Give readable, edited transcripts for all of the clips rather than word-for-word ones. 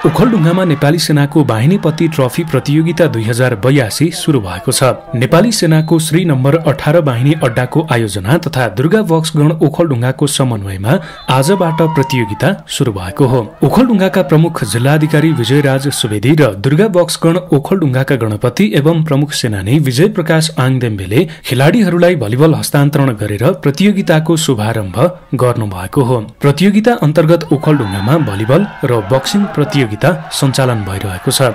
ओखलढुङ्गामा नेपाली सेनाको वाहिनीपति ट्रफी प्रतियोगिता 2082 सुरु भएको छ। नेपाली सेनाको श्री नम्बर 18 वाहिनी अड्डाको आयोजना तथा दुर्गा बक्सगण ओखलढुङ्गाको समन्वयमा आजबाट प्रतियोगिता सुरु भएको हो। ओखलढुङ्गाका प्रमुख जिल्लाधिकारी विजयराज सुवेदी र दुर्गा बक्सगण ओखलढुङ्गाका गणपति एवं प्रमुख सेनानी विजय प्रकाश आङदेम्बेले खेलाडीहरूलाई भलिबल हस्तान्तरण गरेर प्रतियोगिताको शुभारम्भ गर्नुभएको हो। प्रतियोगिता अन्तर्गत ओखलढुङ्गामा भलिबल र बक्सिङ प्रतियोगिता सञ्चालन भइरहेको छ।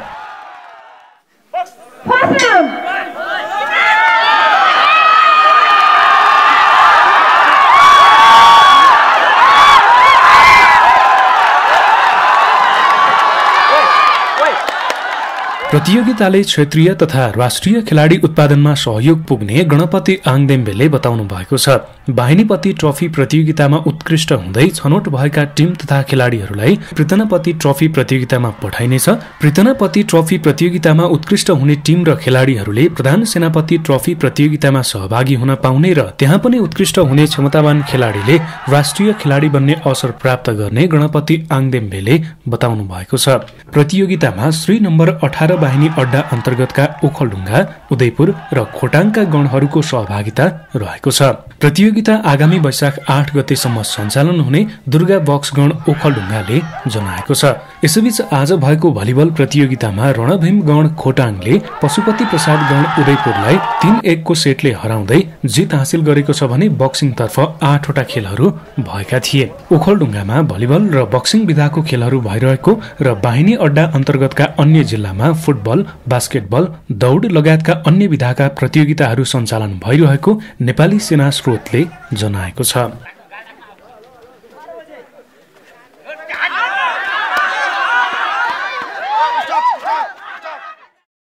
प्रतियोगिताले क्षेत्रीय तथा राष्ट्रिय खेलाडी उत्पादनमा सहयोग पुग्ने गणपति आङदेम्बेले बताउनु भएको छ। वाहिनीपति ट्रफी प्रतियोगितामा उत्कृष्ट हुँदै छनौट भएका टिम तथा खेलाडीहरूलाई पृतनापति ट्रफी प्रतियोगितामा पठाइनेछ। पृतनापति ट्रफी प्रतियोगितामा उत्कृष्ट हुने टिम र खेलाडीहरूले प्रधान सेनापति ट्रफी प्रतियोगितामा सहभागी हुन पाउने र त्यहाँ पनि उत्कृष्ट हुने क्षमतावान खेलाडीले राष्ट्रिय खेलाडी बन्ने अवसर प्राप्त गर्ने गणपति आङदेम्बेले बताउनु भएको छ। प्रतियोगितामा श्री नम्बर 18 वाहिनी अड्डा अन्तर्गतका ओखलढुङ्गा, उदयपुर र खोटाङका गणहरूको सहभागिता रहेको छ। प्रतियोगिता आगामी वैशाख 8 गतेसम्म सञ्चालन हुने दुर्गा बक्सगण ओखलढुङ्गाले जनाएको छ। यसैबीच आज भएको भलिबल प्रतियोगितामा रणभीम गण खोटाङले पशुपति प्रसाद गण उदयपुरलाई 3-1 को सेटले हराउँदै जित हासिल गरेको छ भने बक्सिङतर्फ 8 वटा खेलहरू भएका थिए। ओखलढुङ्गामा भलिबल र बक्सिङ विधाको खेलहरू भइरहेको र वाहिनी अड्डा अन्तर्गतका अन्य जिल्लामा फुटबल, बास्केटबल, दौड लगायतका अन्य विधाका प्रतियोगिताहरू सञ्चालन भइरहेको नेपाली सेना स्रोतले जनाएको छ।